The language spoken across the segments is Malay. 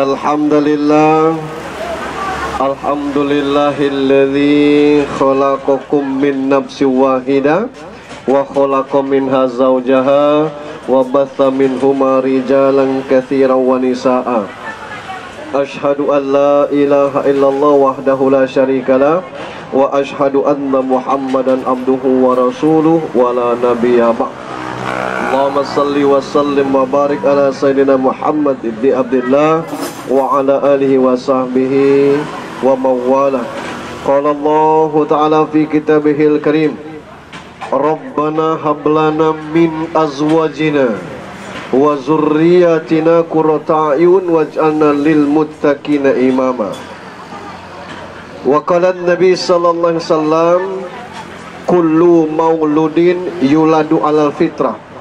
Innal hamdalillah alhamdulillahilladzi khalaqakum min nafsin wahidah wa khalaqa minha zawjaha wa batha minhuma rijalan katsiran wa nisaa'a. Asyhadu an la ilaha illallah wahdahu la syarikalah wa asyhadu anna Muhammadan abduhu wa rasuluh wa la nabiyya ba'd. Allahumma salli wa sallim wa barik ala sayyidina Muhammad ibni Abdillah wa ala alihi wa sahbihi wa mawala. Qala Allah ta'ala fi kitabihil karim, Rabbana hablana min azwajina wa zurriyatina qurrata a'yun waj'alna lil muttaqina imama. Wa qala an-nabi sallallahu alaihi wasallam, kullu mauludin yuladu alal fitrah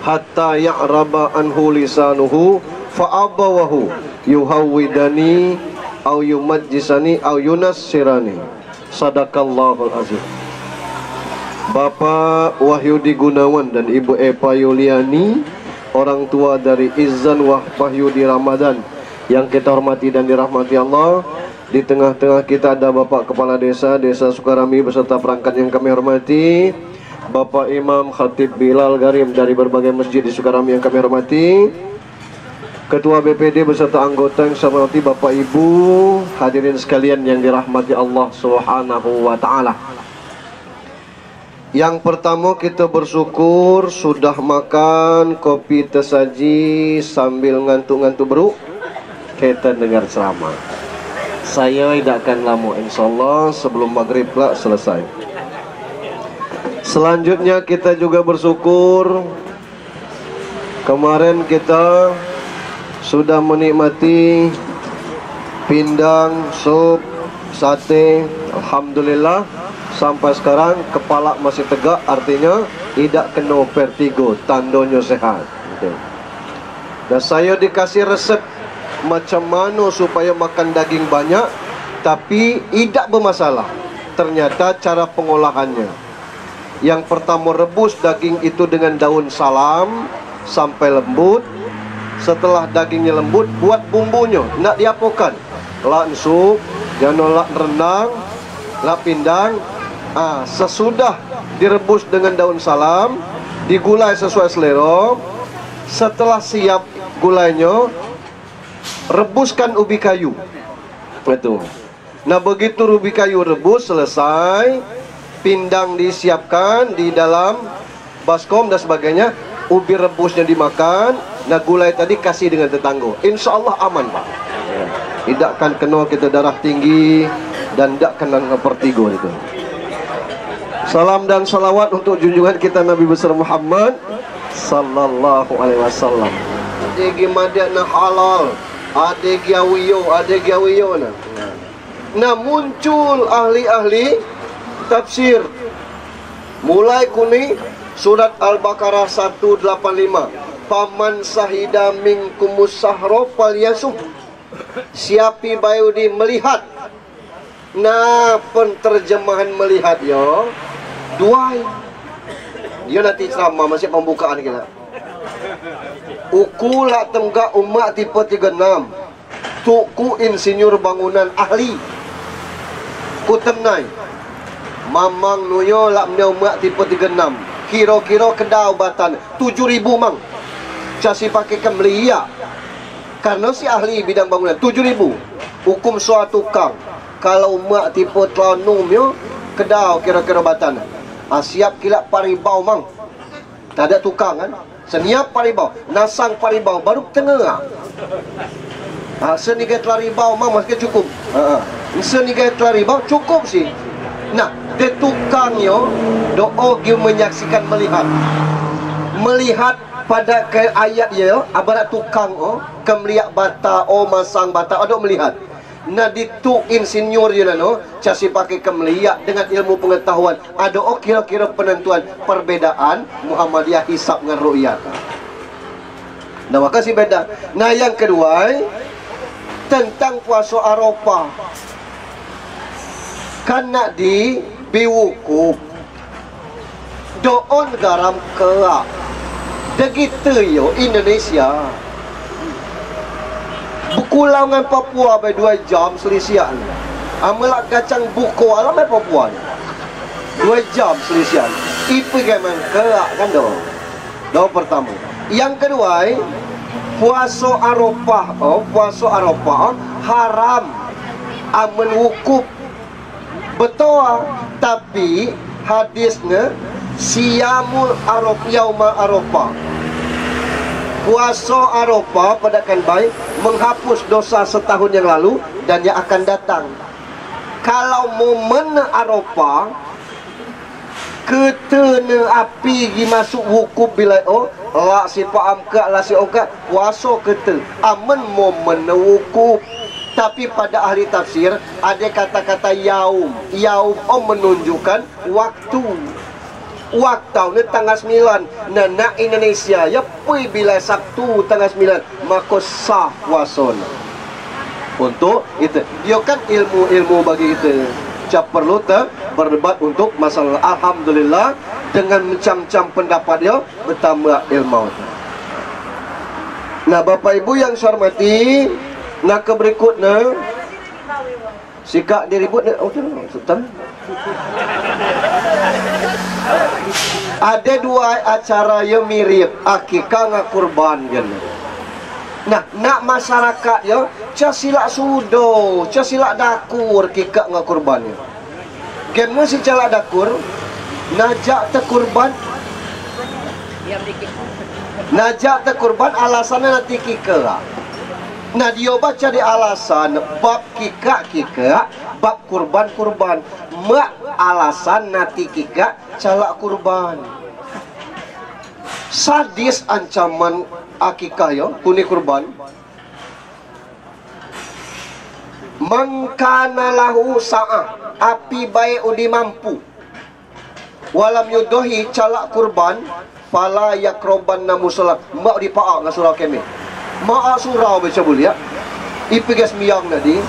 hatta ya'raba anhu lisanuhu fa abawahu yuhawwidani au yumajjisani au yunassirani. Sadaqallahul azim. Bapak Wahyudi Gunawan dan Ibu Epa Yuliani, orang tua dari Izzan Wahyudi Ramadan yang kita hormati dan dirahmati Allah. Di tengah-tengah kita ada Bapak Kepala Desa Sukarami beserta perangkat yang kami hormati, Bapak Imam Khatib Bilal Garim dari berbagai masjid di Sukarami yang kami hormati, Ketua BPD beserta anggota yang saya hormati, Bapak Ibu, hadirin sekalian yang dirahmati Allah Subhanahu wa taala. Yang pertama, kita bersyukur sudah makan kopi tersaji sambil ngantuk-ngantuk beruk, kita dengar ceramah. Saya tidak akan lama, insyaallah sebelum maghrib lah selesai. Selanjutnya kita juga bersyukur kemarin kita sudah menikmati pindang, sup, sate. Alhamdulillah sampai sekarang kepala masih tegak, artinya tidak kena vertigo, tandanya sehat. Dan saya dikasih resep macam mana supaya makan daging banyak tapi tidak bermasalah. Ternyata cara pengolahannya, yang pertama rebus daging itu dengan daun salam sampai lembut. Setelah dagingnya lembut, buat bumbunya, nak diapakan, lak sup, jangan lak rendang, lak pindang. Sesudah direbus dengan daun salam, digulai sesuai selera. Setelah siap gulainya, rebuskan ubi kayu. Betul. Nah, begitu ubi kayu rebus selesai, pindang disiapkan di dalam baskom dan sebagainya, ubi rebusnya dimakan. Nah, gulai tadi kasih dengan tetangga. Insya Allah aman, Pak. Tidak akan kena kita darah tinggi dan tidak kena vertigo itu. Salam dan salawat untuk junjungan kita Nabi besar Muhammad sallallahu alaihi wasallam. Degi madana halal, ada gawiyo nah muncul ahli-ahli tafsir. Mulai kuni surat Al-Baqarah 185, paman sahida minkumus sahra falyasum, siapi bayudi melihat. Nah, penterjemahan melihat yo duai. Dia nanti ceramah masih pembukaan kita. Uku lak tenggak umat tipe 36, tuku insinyur bangunan ahli kutemnai mamang nuyo lak mnya umat tipe 36, kira-kira kedai ubatan 7.000 mang casi pakai kemlia karena si ahli bidang bangunan 7.000. Hukum suatu tukang kalau umat tipe telonum yo kedai kira-kira batan siap kilap paribau mang, tak ada tukang kan, seniap paribau, nasang paribau baru tengah. Senigai telaribau mang masih cukup. Senigai telaribau cukup sih. Nah, de tukangnya doa dia menyaksikan melihat pada ke ayat ya, abarat tukang kemeliak bata masang bata ada melihat. Nah, ditu insinyur je nano casi pakai kemeliak dengan ilmu pengetahuan ada kira-kira penentuan perbedaan Muhammadiyah hisab dengan ru'yat. Nah, makasih beda. Nah, yang kedua tentang puasa Arafah. Karena di biwuku doon garam kerak begitu yo Indonesia Berkulang dengan Papua by 2 jam selisian. Amalak kacang buku alam by Papua ni 2 jam selisian. Itu gaman kerak kan doh. Doh pertama. Yang kedua, puasa Arafah. Puasa Arafah haram. Amen wukuf. Betul, tapi hadisnya siyamul Arafah yaumul Arafah. Puasa Arafah padakan baik menghapus dosa setahun yang lalu dan yang akan datang. Kalau momen Arafah ketena api gi masuk wukuf bila la si paam ka la si oka puasa kete amen momen wukuf. Tapi pada ahli tafsir ada kata-kata yaum menunjukkan waktu. Waktu ni tanggal 9 nak Indonesia ya pui bila Sabtu tanggal 9 maka sah puasa untuk itu. Dia kan ilmu bagi kita. Cak perlu berdebat untuk masalah. Alhamdulillah dengan macam-macam pendapat dia bertambah ilmu. Nah Bapak Ibu yang saya hormati, nak ke berikutnya sikap diribut sultan. Ada 2 acara yang mirip akikah dengan kurban kan. Nah, nak masyarakat ya, silak sudo, silak dakur akikah dengan kurban ya. Game si calak dakur, najak te kurban. Najak te kurban alasannya nanti kikah. Nah dia baca di alasan bab kikak bab kurban mak alasan nanti kikak calak kurban. Sadis ancaman akikah yo kuni kurban. Mangkana lahu sa'ah api baik udi mampu walam yudohi calak kurban fala yakroban namusalat mak dipaak dengan surau kami. Mak surau baca boleh ya. Ipigas miyang tadi.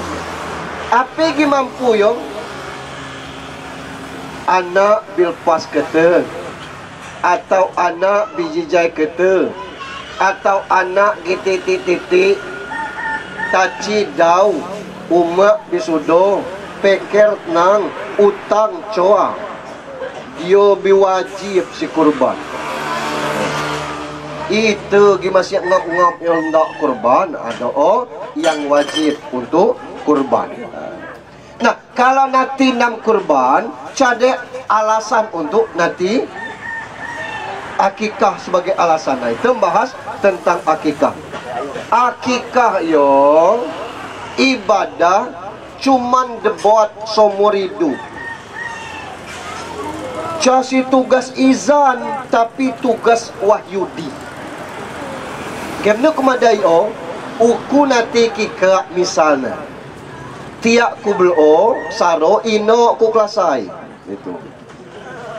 Apa gi mampu yo? Anak bilpas kete atau anak bijijai kete atau anak titik taci dau umak bisudo peker nang utang coa dia biwajib si kurban. Itu masih ngap-ngap yang tak kurban ada yang wajib untuk kurban. Nah kalau nanti nam kurban ada alasan untuk nanti akikah sebagai alasan. Nah itu membahas tentang akikah. Akikah yo ibadah cuman debuat seumur hidup. Jadi tugas izan tapi tugas wahyudi. Kerana kemadai uku nanti kika misalnya tiak ku belo saro ino ku kelasai itu.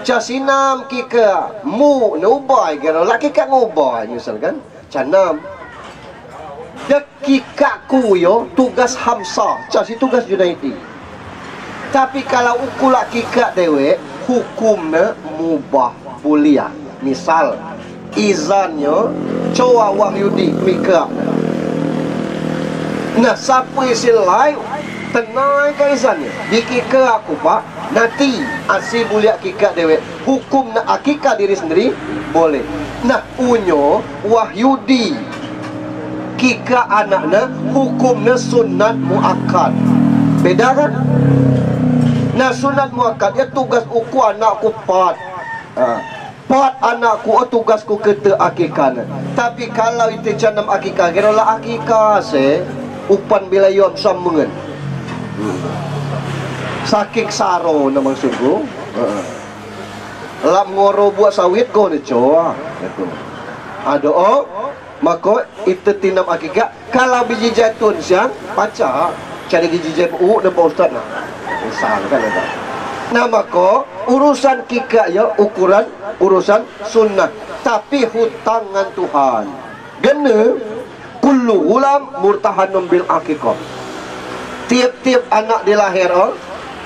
Casinam kika mu nubai kira laki kak ngubai misalkan canam. Dek kika ku yo tugas hamsa, casi tugas Junaidi. Tapi kalau uku laki kak dewe hukumnya mubah buliah. Misal izannya cowa wahyudi mika. Nah siapa silai tenai ke izannya dikika aku pak nanti asih buliak kika dewe hukum na akika diri sendiri boleh. Nah unyo wahyudi kika anaknya hukumnya sunat muakkad. Beda kan? Nah sunat muakkad ya tugas uku anakku pat. Pat anakku tugasku kete akikah. Tapi kalau itu janam akikah kira lah akikah upan bila yom sambungan sakik saro namang sungguh lap ngoro buat sawit ko ni coa ada maka itu tinam akikah. Kalau biji jatun siang paca cari biji jatun dan pak ustaz nah misal kan ada. Nah maka urusan kika ya ukuran urusan sunnah tapi hutangan Tuhan gene kullu ulam murtahanum bil akikah. Tiap-tiap anak dilahir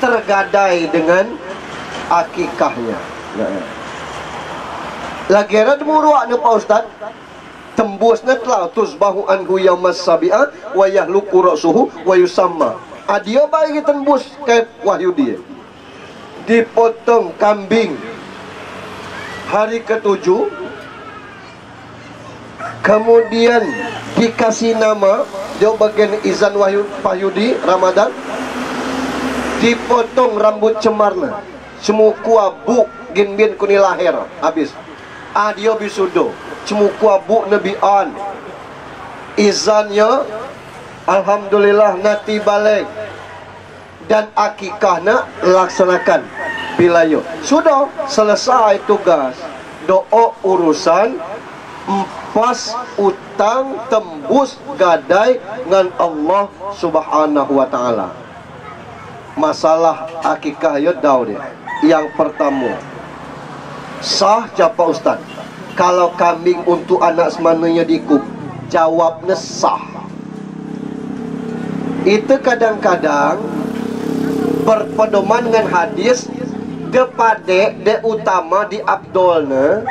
tergadai dengan akikahnya. Lagi ada muruak ni pak ustaz tembusnya telah tusbahu anhu yaumas sabi'ah wa yahluku ra'suhu wa yusamma. Dia bagi tembus ke wahyu dia. Dipotong kambing hari ke-7, kemudian dikasih nama, dia bagian izan wahyu Wahyudi Ramadan, dipotong rambut cemarna, semuku abu ginbin kuni lahir habis. Dia bisudo semuku abu Nabi an izannya alhamdulillah nanti balik dan akikahnya laksanakan bila yo sudah selesai tugas doa urusan empas utang tembus gadai dengan Allah Subhanahu wa taala. Masalah akikah yo daud dia. Yang pertama, sah japa ustaz. Kalau kambing untuk anak semananya dikup, jawabnya sah. Itu kadang-kadang berpedoman dengan hadis depade de utama di abdolna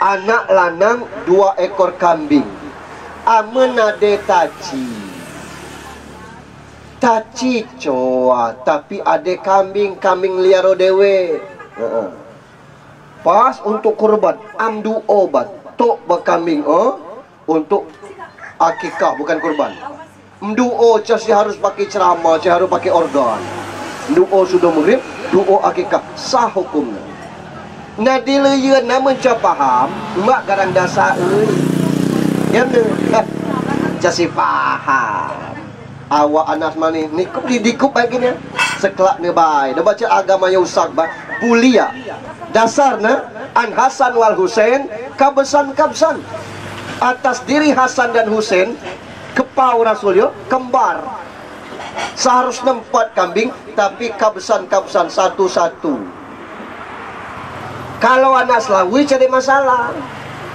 anak lanang 2 ekor kambing. Amenade taci coa, tapi ade kambing liaro dewe. Pas untuk kurban amdu obat tok bekambing untuk akikah bukan kurban. Mduo casi harus pakai ceramah, casi harus pakai organ. Mduo sudah maghrib, duo akikah sah hukumnya. Nah dileyeun na menca paham, mak garang dasa euy. Ya casi paham. Awak anak mani nikup dikup baik gini. Sekelak ne bae. Da baca agamanya usak bae. Bulia. Dasarnya an Hasan wal Husain kabsan atas diri Hasan dan Husain kepau Rasul yo kembar seharusnya 4 kambing tapi kabsan satu-satu. Kalau anak Slawi jadi masalah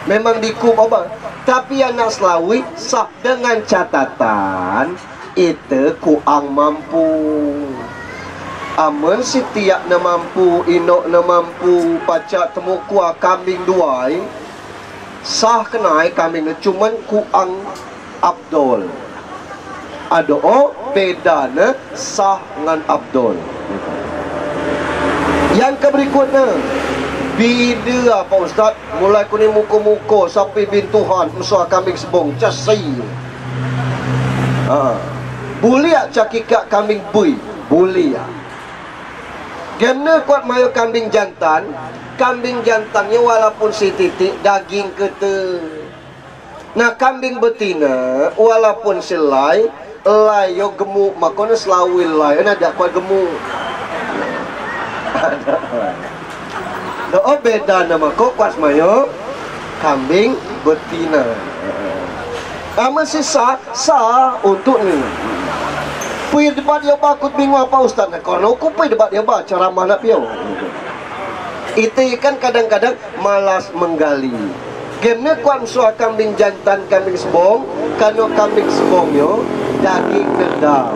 memang dikup apa, tapi anak Slawi sah dengan catatan itu kuang mampu. Amun setiap na mampu, inok na mampu, pacak temu kuah kambing 2 sah kenai kambing cuman kuang abdol. Ado beda na sah dengan abdol. Yang keberikutnya bida apa ustaz, mulai kuni muko-muko sampai bintuhan musuh kambing sebong casi. Bulia cakikak kambing bui, bulia. Kena kuat mayu kambing jantannya walaupun si titik daging kete. Nah kambing betina walaupun selai layo gemuk makanya selawil layo ada kuat gemuk. Ada beda nama kok kuat mayu kambing betina. Kamu sisa sah untuk ni. Puy debat dia bakut bingung apa ustaz nak karena aku puy debat dia baca ceramah nak piau. Itu kan kadang-kadang malas menggali. Game kuat suah kambing jantan kambing sebong, kano kambing sebongnya daging kedal.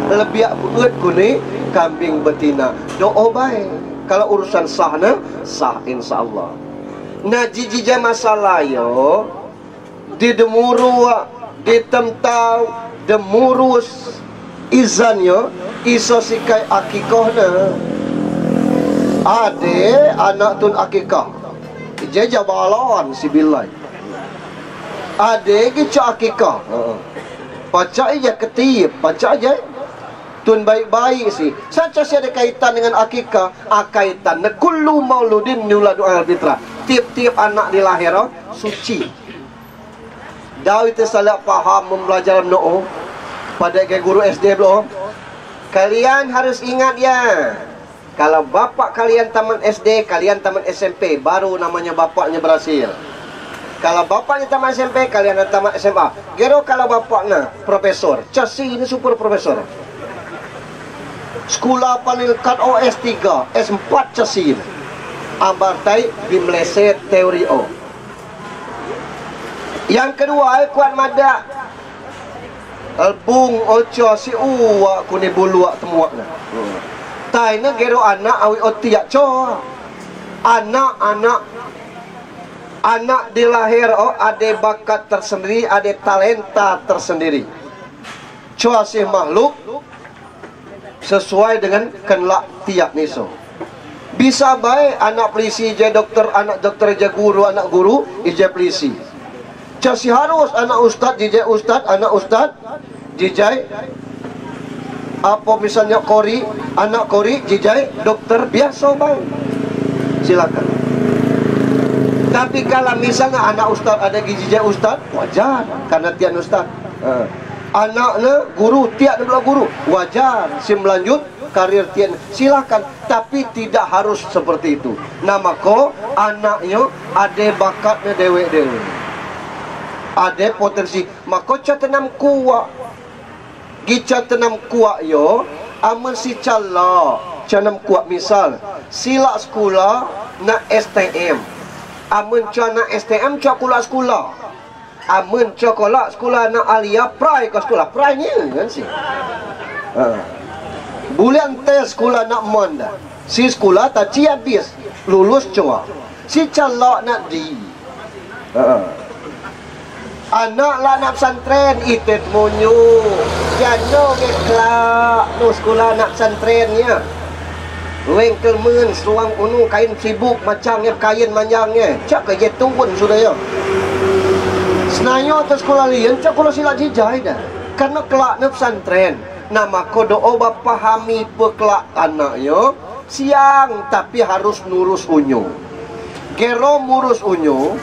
Lebih beut kuni kambing betina. Doa baik. Kalau urusan sahna sah insyaallah. Nah jijija masalah yo di demuru di temtau demurus izannya iso sikai akikahna ade anak tun akikah jeja balon si bilai ade gica akikah paca aja ketip paca aja tun baik-baik sih saja si ada kaitan dengan akikah kaitan na kullu mauludin yuladu al fitrah tiap-tiap anak dilahirkan suci Daud itu salah paham membelajar no pada kayak guru SD belum. Kalian harus ingat ya, kalau bapak kalian taman SD, kalian taman SMP, baru namanya bapaknya berhasil. Kalau bapaknya taman SMP, kalian taman SMA. Gero kalau bapaknya profesor, casi ini super profesor. Sekolah paling kat OS 3, S4 casi. Ambartai bimleset teori O. Yang kedua, kuat mada. Albung ocho si uwa kuni buluak temuakna. Taina gero anak awi otiak cho. Anak anak dilahir ada bakat tersendiri, ada talenta tersendiri. Cuasih makhluk sesuai dengan kenlak tiap niso. Bisa baik anak polisi je doktor, anak doktor je guru, anak guru je polisi. Cuasih harus anak ustaz je ustaz, anak ustaz je apa misalnya kori, anak kori je dokter biasa baik. Silakan. Tapi kalau misalnya anak ustaz ada gigi ustaz, wajar karena tian ustaz. Anaknya guru, tiak belah guru, wajar si melanjut karir tian. Silakan, tapi tidak harus seperti itu. Nama ko anaknya ada bakatnya dewe-dewe, ada potensi. Maka catanam kuat, gica tanam kuat yo, aman si cala, canam kuat misal sila sekolah na STM. Amun cana STM cakula sekolah. Amun cakula sekolah na alia prai ke sekolah. Prai ni kan si. Bulan tes sekolah nak monda. Si sekolah tak ci habis. Lulus cua. Si calak nak di. Anak lah nak pesantren itet monyo. Jano ngeklak no sekolah nak pesantrennya. Wengkel men seluang unu kain sibuk macamnya kain manjangnya. Cak ke turun sudah ya. Senayo atas sekolah lian cak kalau sila jijai dah. Karena kelak na pesantren. Nama ko doa pahami pekelak anaknya siang tapi harus nurus unyu. Gero murus unyu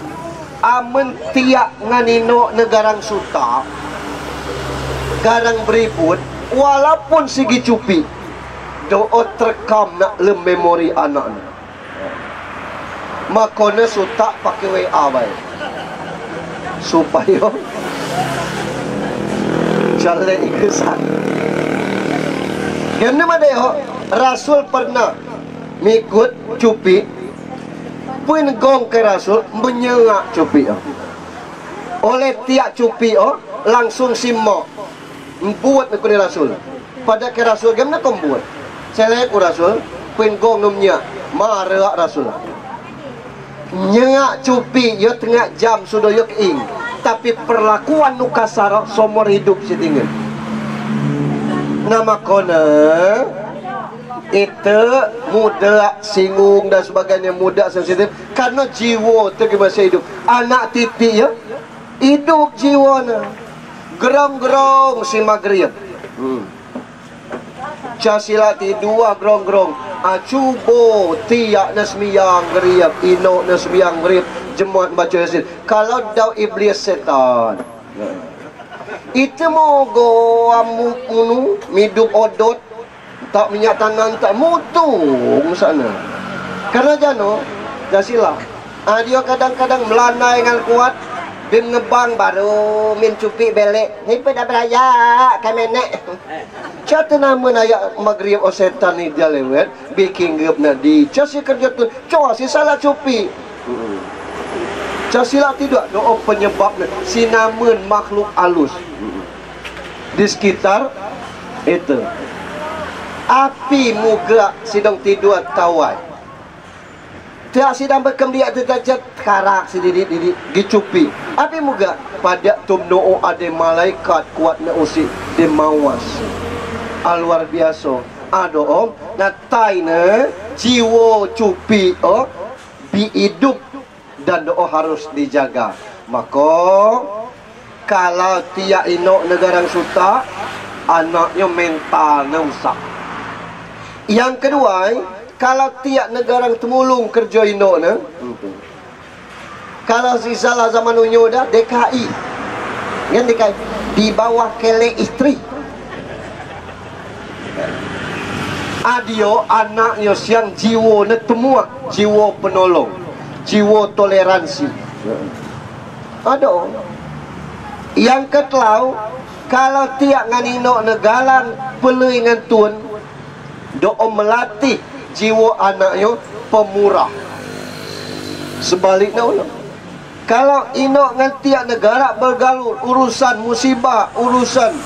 amen tiak nganino negarang suta. Garang beribut walaupun segi cupi. Doa terekam nak lem memori anak ni. Makanya sutak pakai WA baik. Supaya jalan ikesan. Yang nama dia Rasul pernah mengikut cupi. Pun gong ke Rasul menyengak cupi. Oleh tiak cupi langsung simak. Membuat mengikut Rasul. Pada ke Rasul gimana kau buat? Saya lihat Rasul, pun gong nomnya, marah Rasul. Nyengak cupi, yo tengah jam sudah yo keing. Tapi perlakuan nu kasar, somor hidup setinggal. Nama kona, itu muda, singgung dan sebagainya, muda sensitif. Karena jiwa tergimana hidup. Anak titik ya, hidup jiwana. Gerong-gerong si maghrib. Casilati dua grong-grong acubo tiak nasmiyang geriap ino nasmiyang geriap jemaat baca yasin. Kalau dau iblis setan itu mau go amu unu midup odot tak minyak tanan tak mutung sana. Karena jano jasila dia kadang-kadang melanai dengan kuat bim ngebang baru min cupi belek ni pada beraya kamenek. Cata nama nayak maghrib o setan ni dia lewat bikin gep nadi casi kerja tu coba si salah cupi casi lah tidak doa penyebabnya sinamun makhluk halus di sekitar itu api muka sidang tidur tawai tiak sidang berkembiak terjajat karak sididik dicupi api muka pada tumno ada malaikat kuat na usi di mawas luar biasa. Ada natai ne jiwa cupi bi hidup dan doa harus dijaga. Maka kalau tiak inok negara suta anaknya mentalnya rusak. Yang kedua, kalau tiak negara temulung kerja inok ne, kalau si salah zaman unyu dah DKI, yang DKI di bawah kele istri. Adio anaknya siang jiwa ne temua, jiwa penolong, jiwa toleransi. Ada. Yang ketlau kalau tiak nganino negalang pelui ngantun doa melatih jiwa anaknya pemurah. Sebaliknya ulang. Kalau ino ngantiak negara bergalur urusan musibah, urusan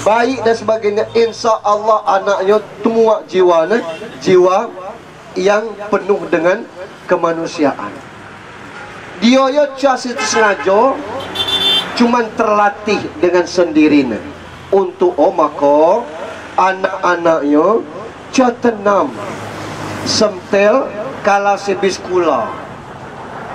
baik dan sebagainya, insya Allah anaknya semua jiwanya jiwa yang penuh dengan kemanusiaan. Dia yo casi sengaja cuman terlatih dengan sendirinya untuk maka anak-anaknya tenam semtel kala sebiskula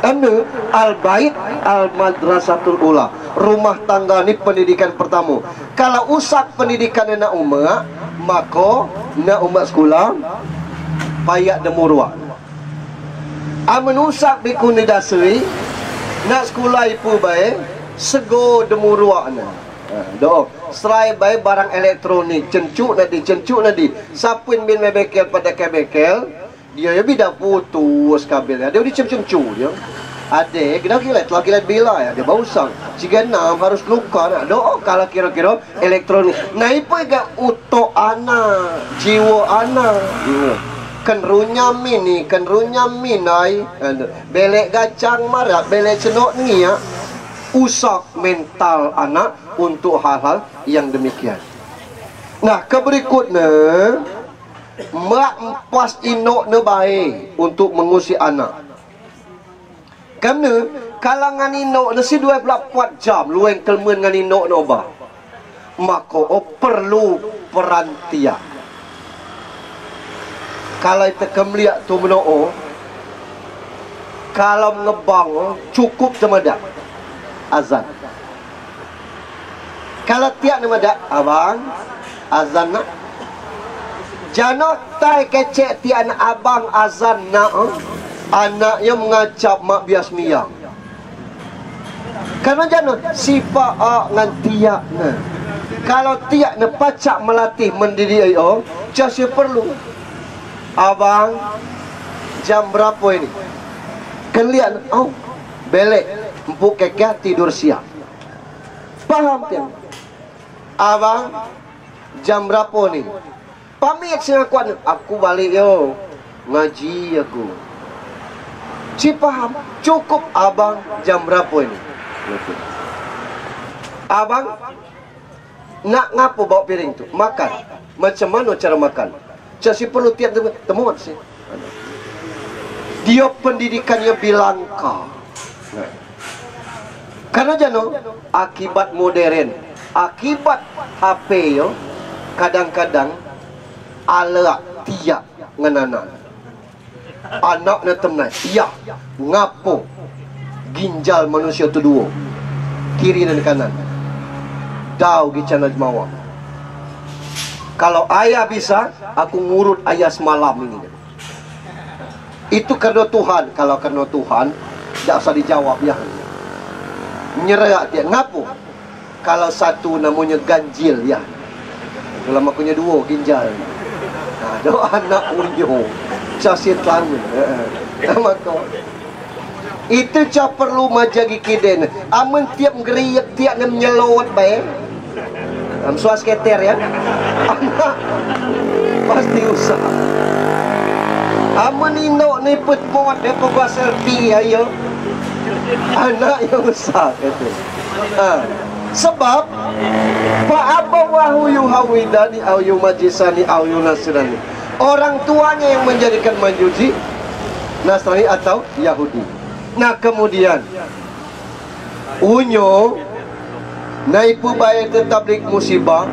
anu al-bait al-madrasatul ula, rumah tangga ni pendidikan pertama. Kalau usak pendidikan nak umat, maka nak umat sekolah payak demurwa. Amun usak bikuni dasari nak sekolah ipu baik sego demurwa na. Doh, serai baik barang elektronik cencuk nadi sapun bin mebekel pada kebekel dia ya bida putus kabel dia dicem-cemcu dia ade kena kilat bila ya dia bausang jika 6 harus luka nak doa kalau kira-kira elektronik nah ipu ga uto ana jiwa ana kenrunya minai belek gacang marah belek cenok ni ya usak mental anak untuk hal-hal yang demikian. Nah keberikutnya mak empas inok ne baik untuk mengusik anak. Kerana kalangan inok ne si 24 jam luang kelmen dengan inok ne obah. Maka perlu perantian. Kalau kita kemliak tu menoo, kalau ngebang cukup jemadak azan. Kalau tiap nama dak abang azan nak jangan tai kecek tiap anak abang azan nak anaknya mengacap mak bias miang. Karena jangan sifat ngan tiap na. Kalau tiap na pacak melatih mendidik ayo, jadi perlu. Abang jam berapa ini? Kalian belek empuk kekeh tidur siang. Paham tiap? Abang jam berapa ni? Pamit sing aku balik yo. Ngaji aku. Si paham? Cukup abang jam berapa ini? Abang nak ngapo bawa piring tu? Makan. Macam mana cara makan? Jadi perlu tiap temuan sih. Dia pendidikannya bilangka. Karena jano akibat modern, akibat HP yo, kadang-kadang ala tiap ngenana. Anak na temnai, iya, ngapo ginjal manusia tu dua, kiri dan kanan. Dau gicana mawa. Kalau ayah bisa, aku ngurut ayah semalam ini. Itu karena Tuhan. Kalau karena Tuhan, tidak usah dijawab ya. Nyerak dia ngapo kalau satu namanya ganjil ya kalau makunya dua ginjal nah doa anak unyo casit langun maka itu ca perlu majagi kiden amun tiap ngeriak tiap nyelot bae suas keter ya anak pasti usaha amun ino ni put mod de pogwa selfie ayo anak yang besar itu. Sebab fa'abawahu yuhawidani au yumajisani au yunasirani. Orang tuanya yang menjadikan Majusi, Nasrani atau Yahudi. Nah kemudian unyo naipu baik tablik musibah,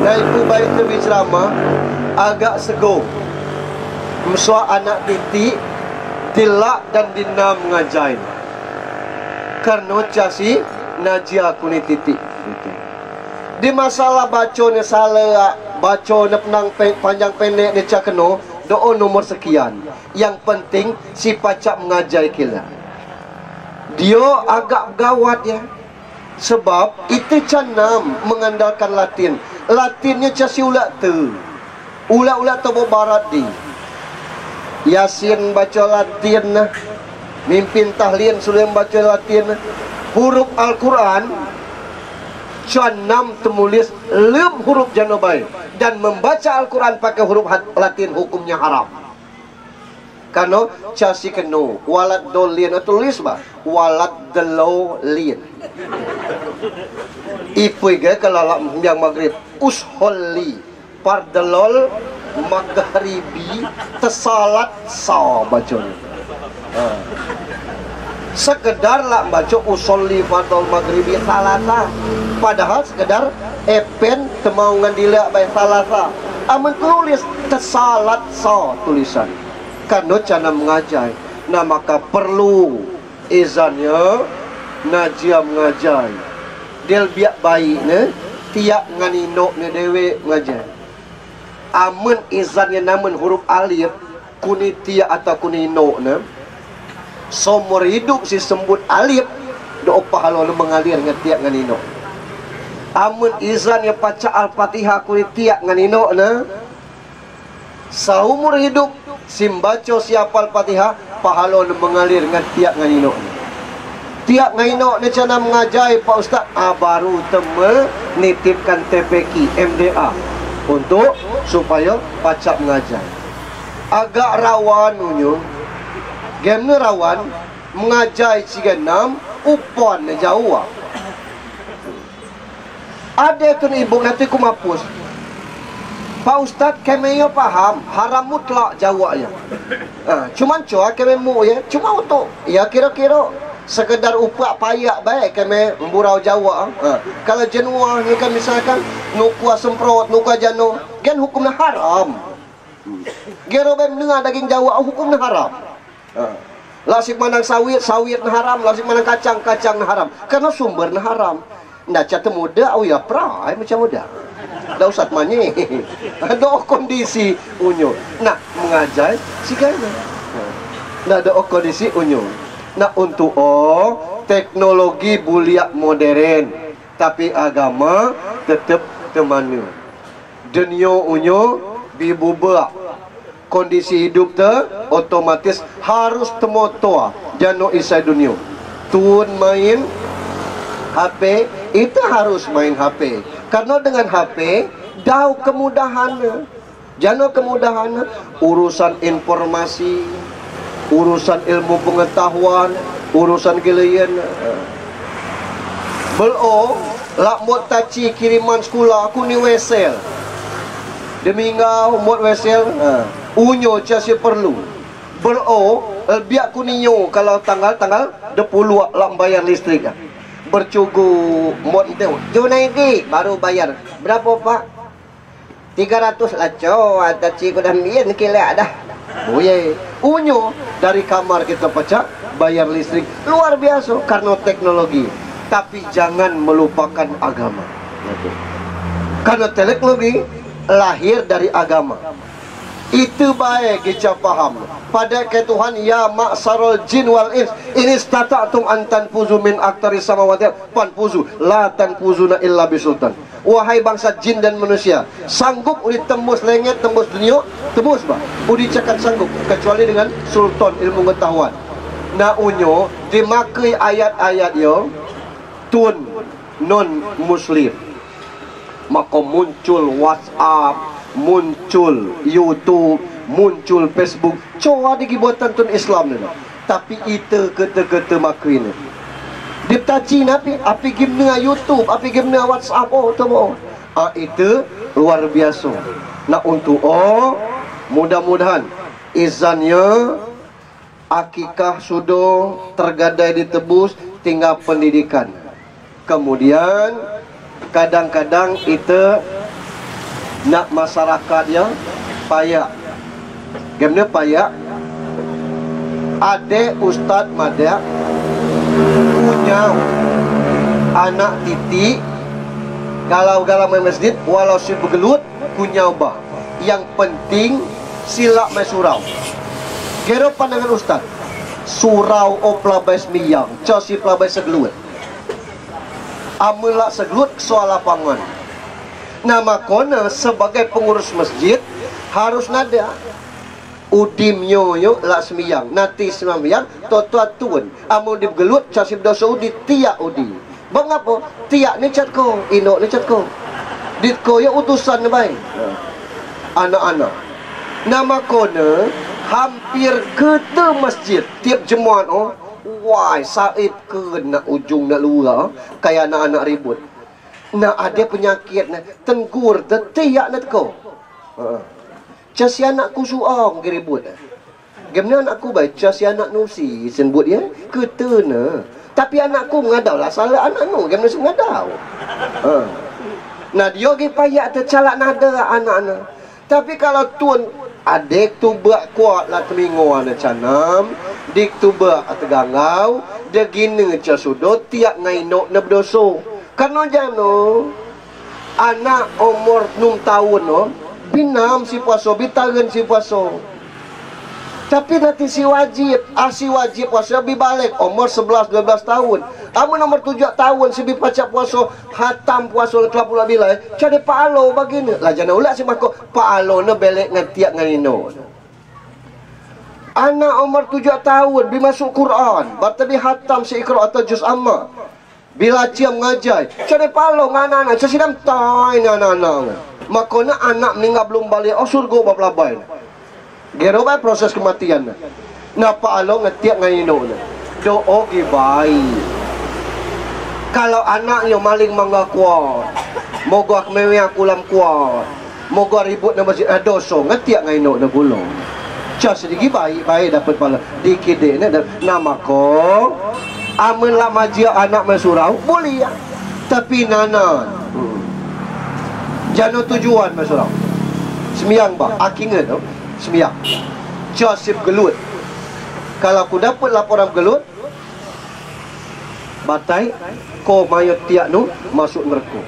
naipu baik ceramah agak sego. Muswa anak titik dilak dan dinam ngajain. Karena casi najia kuni titik di masalah bacone salah bacone penang panjang pendek ni cakeno doa nomor sekian yang penting si pacak mengajar kila dia agak gawat ya sebab itu canam mengandalkan Latinnya casi ulat tu ulat barat di Yasin baca Latin nah mimpin tahlien sudah membaca Latin huruf Al-Quran canam temulis lem huruf janobai dan membaca Al-Quran pakai huruf Latin hukumnya haram karena casi keno walad dolin tulis bah walad delolin ipu ga kalau yang maghrib usholli pardelol maghribi tesalat sa bacanya sekedar lah baca usolli fardhu maghribi salasa, padahal sekedar epen temau ngandila bae salasa. Amun tulis tersalat so tulisan karena cara mengajar. Nah maka perlu izannya najia mengajar del biak baik ne tiak nganino ne dewe mengajar. Amun izannya namun huruf alif kuni tiak atau kuni no ne seumur hidup si sembut alif do pahala lu mengalir ngetiak nganino. Amun izan yang baca al-fatihah kuni tiak nganino ne seumur hidup simbaco siapa al-fatihah pahala lu mengalir ngetiak nganino. Tiak nganino ne cana mengajai Pak Ustaz baru teme nitipkan TPQ MDA untuk supaya baca mengajar. Agak rawan unyu game ni rawan mengajar ciga 6 upon ne jauh. Ada tu ibu nanti ku mapus. Pak Ustaz kami yo paham haram mutlak jawab ya. Cuman coa kami mu ya, cuma untuk ya kira-kira sekedar upak payak baik kami memburau jawab. Kalau jenuah ni kan misalkan nukua semprot, nukua jano, kan hukumnya haram. Gero bae mendengar daging jawab hukumnya haram. Lasik manang sawit haram, lasik manang kacang haram. Karena sumbernya haram. Nah cata muda ya pra macam muda. Dah usat mani. Ada kondisi unyu. Nah mengajar sigana. Nah ada kondisi unyu. Nah untuk teknologi buliak modern, tapi agama tetap temanu. Dunia unyu bibubak. Kondisi hidup otomatis harus temotoa jano isai dunia. Tun main HP itu harus main HP. Karena dengan HP dah kemudahan. Jano kemudahan urusan informasi, urusan ilmu pengetahuan, urusan gilian. Belo lak mot taci kiriman sekolah aku ni wesel. Demi ngau mot wesel unyo casi perlu. Belo biak kuninyo kalau tanggal 20 lak bayar listrik. Bercugu mot itu Junaidi baru bayar berapa Pak? 300 lah cow. Taci ku dah mian kila dah. Oye, unyo dari kamar kita pecah bayar listrik luar biasa karena teknologi. Tapi jangan melupakan agama. Karena teknologi lahir dari agama. Itu baik kita paham. Pada ke Tuhan ya ma'sarul jin wal ins in istata'tum an tanfuzu min aqtaris samawati fanfuzu la tanfuzuna illa bisultan. Wahai bangsa jin dan manusia, sanggup uli tembus langit, tembus dunia, tembus bah. Uli cakap sanggup kecuali dengan sultan ilmu pengetahuan. Na unyo dimakai ayat-ayat yo tun non muslim. Maka muncul WhatsApp, muncul YouTube, muncul Facebook. Coba dibuatan tun Islam ni. Tapi itu kata-kata makin. Diptaci napi api game dengan YouTube, api game dengan WhatsApp tu itu luar biasa. Nak untuk mudah-mudahan izannya akikah sudah tergadai ditebus, tinggal pendidikan. Kemudian kadang-kadang itu nak masyarakat yang payah. Gamenya payah. Ada ustaz mada punya anak titik galau-galau main masjid walau si begelut punya ubah. Yang penting silap main surau. Kira pandangan ustaz. Surau opla bais miyang, cosi pla bais segelut. Amulak segelut soal lapangan. Nama kona sebagai pengurus masjid harus nada udim yo lak semiyang nanti semiyang totua tuan amun digelut casib dosa udi tiak udi bang apa tiak ni cat ko ino ni cat ko dit ko yo utusan baik anak-anak nama kona hampir ke masjid tiap jemaat wai saib ke nak ujung nak luar kayak anak-anak ribut. Nah ada penyakit nak tenggur tiak nak ko. Casi anak kusuang geribut. Game ni anakku baca si anak nusi sen buat dia ketena. Tapi anakku mengadau lah salah anak nu game ni mengadau. Nah dia pergi payah tercalak nada anak-anak. Tapi kalau tuan adik tu buat kuat lah telingo anak canam, dik tu buat tegangau, dia gina ca sudut tiap ngainok na berdoso. Karena jano anak umur 6 tahun no, binam si puasa, bitaran si puasa. Tapi nanti si wajib puasa bibalik umur 11-12 tahun. Amun umur 7 tahun si bipacak puasa, hatam puasa telah pula bila. Cari Pak Alo begini. Lah jangan ulat si makok Pak Alo na belek ngetiak nganino. Anak umur 7 tahun bimasuk Quran, bertabi hatam si Iqra atau juz amma. Bila ciam ngajar, cari Pak Alo ngana-ngana, sesidam tay ngana-ngana. Makona anak meninggal belum balik, oh surga bablabai. Gerobai proses kematian. Nah Pak Alo ngetiak nganino. Doa baik. Kalau anaknya maling mangga kuat, moga kemewiang kulam kuat, moga ribut na masjid dosa, ngetiak nganino na gulung. Cak sedikit baik dapat pala. Dikit dek nama ko. Amun lah majia anak mesurau boleh ya. Tapi nana. Jano tujuan mesurau. Semiyang ba, aking tu. Semiyang. Joseph gelut. Kalau aku dapat laporan gelut, batai, ko mayat tiak nu masuk neraka.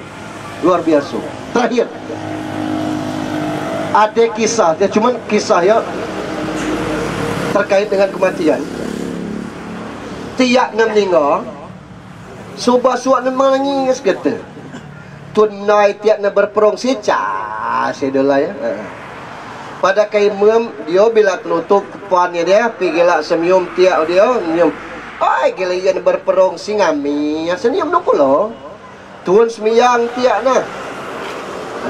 Luar biasa. Terakhir, ada kisah, dia cuma kisah ya terkait dengan kematian. Tiak nam meninggal, subah suat nam menangis kata. Tunai tiak nam berperong secah, sedolah ya. Pada kaimem dia bila tutup kepannya dia pergilah senyum tiak dia senyum. Ai gila yang berperong singami senyum nuku lo. Tuan semiyang tiak nah.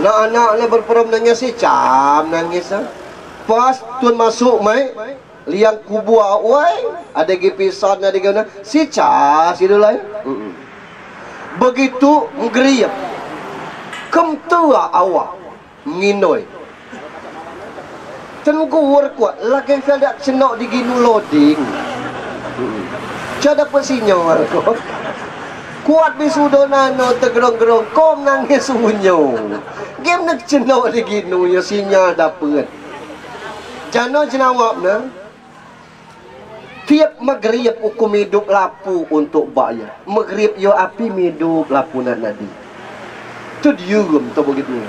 Anak-anak lah berperong nangis si cam nangis ah. Pas tuan masuk mai liang kubur wai ada gipisan ada gana si ca si dulai. Begitu menggeriap. Kem tua awak nginoi. Tengku kuat lagi saya dak cenok di ginu loading. Cara persinyal ko. Kuat bisudona no tegerong-gerong kom nangis sunyo. Game nak cenok di ginu ya sinyal dapat. Jano jenawab na. Tiap maghrib hukum hidup lapu untuk bayar. Maghrib yo api hidup lapu nak nadi. Tu diurum tu begitu.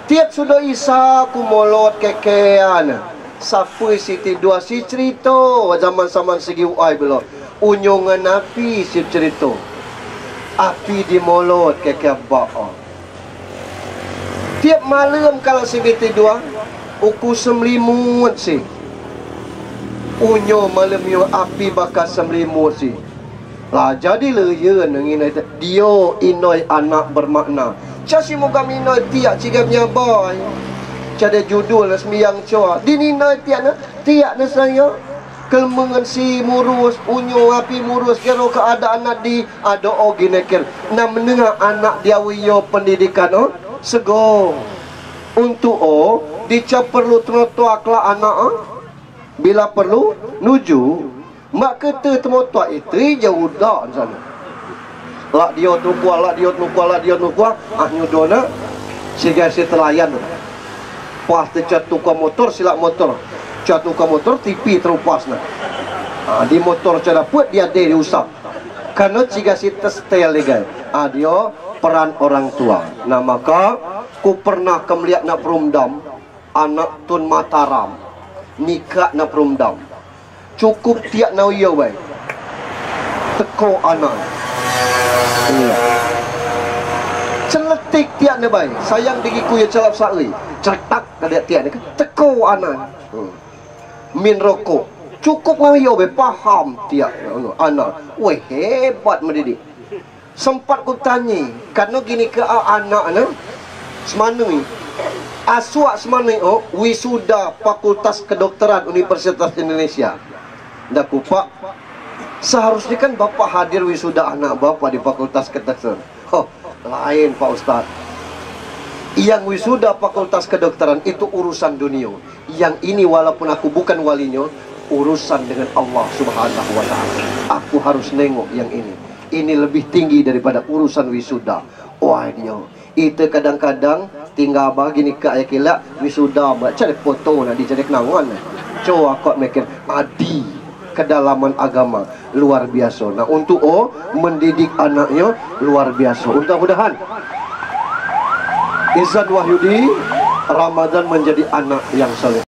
Tiap sudah isa kumolot kekean. Sapu siti dua si cerita zaman-zaman segi uai belum. Unyongan api si cerita. Api dimolot kekek ba'a. Tiap malam kalau siti dua uku semlimut si. Unyo malam yo api bakal semlimut si. Lah jadi leyeun ngin dia inoi anak bermakna. Casi moga minoi tiak cigamnya boy. Cada judul semiyang coa. Dininoi tiak na saya. Kelmengan si murus unyo api murus kero keadaan di ada ogi nekir. Na menengah anak dia wiyo pendidikan sego. Untuk dicap perlu trotoak lah anak bila perlu nuju mak kata temotok itu jauh dah sana. Lak dia tu kuat, lak dia tu kuat, lak dia tu kuat. Nyudona sehingga si telayan. Pas tercat tukar motor silap motor. Cat tukar motor tipi terupas nah. Di motor cara put dia diusap. Karena jika si testel legal. Dia peran orang tua. Nah maka ku pernah kemelihat nak perumdam anak Tun Mataram nikah nak perumdam. Cukup tiak na iya wei. Teko anak. Iya. Celetik tiak na bai. Sayang digiku ya celap sakli. Cetak kada tiak ni teko anak. Min rokok. Cukup na iya wei paham tiak anak. Weh hebat mendidik. Sempat ku tanya, karena gini ke anak na semana ni. Aswak semana wisuda Fakultas Kedokteran Universitas Indonesia. Dah kupak. Seharusnya kan bapak hadir wisuda anak bapak di Fakultas Kedokteran. Oh, lain Pak Ustaz. Yang wisuda fakultas kedokteran itu urusan dunia. Yang ini walaupun aku bukan walinya, urusan dengan Allah Subhanahu wa ta'ala. Aku harus nengok yang ini. Ini lebih tinggi daripada urusan wisuda. Wah dia. Itu kadang-kadang tinggal bagi ni kak kila wisuda cari foto nak dicari kenangan. Coba kau mikir adi kedalaman agama luar biasa. Nah untuk mendidik anaknya luar biasa. Mudah-mudahan Izan Wahyudi Ramadan menjadi anak yang saleh.